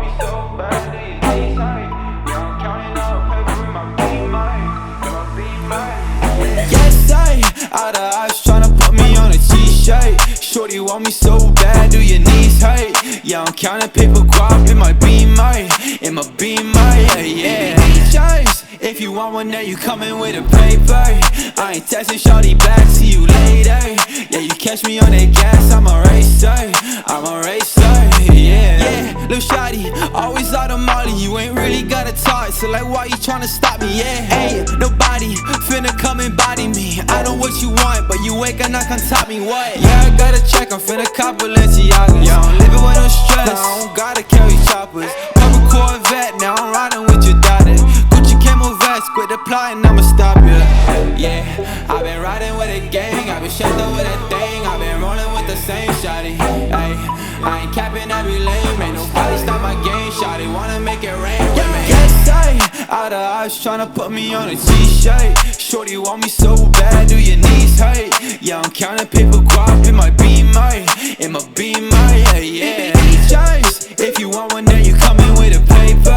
me so bad, do you need sight? Yeah, I'm counting up paper with my B-Mike. Yes, out of eyes tryna put me on a t-shirt. Shorty want me so bad, do your knees hurt? Yeah, I'm counting paper guap in my B-Mike, yeah. Choice. If you want one, now you coming with a paper. I ain't texting shorty back, see you later. Yeah, you catch me on that gas, I'm a racer, yeah. Lil' shawty, always out of molly, you ain't really gotta talk, so like why you tryna stop me, yeah. Hey, nobody finna come and body me, I know what you want, but you ain't gonna come top me, what? Yeah, I gotta check, I'm finna cop Balenciagas. Yeah, I'm living with no stress, I don't gotta carry choppers. Purple Corvette, now I'm riding with your daughter. Gucci camo vest, quit the plotting, I'ma stop you. Yeah, I've been riding with a gang, I've been shut up with that thing, I've been rolling with the same shawty. Ay, I ain't capping, I be lame, ain't nobody stop my game, shawty wanna make it rain with me. Yes, out of eyes tryna put me on a t-shirt. Shorty want me so bad, do your knees hurt? Yeah, I'm counting paper guap in my B-Mike, yeah. Choice. If you want one, then you coming with a paper.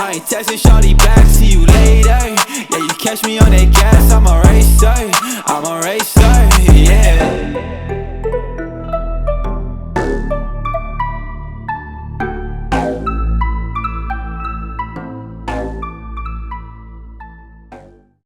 I ain't texting shorty back, see you later. Yeah, you catch me on that gas, I'm alright.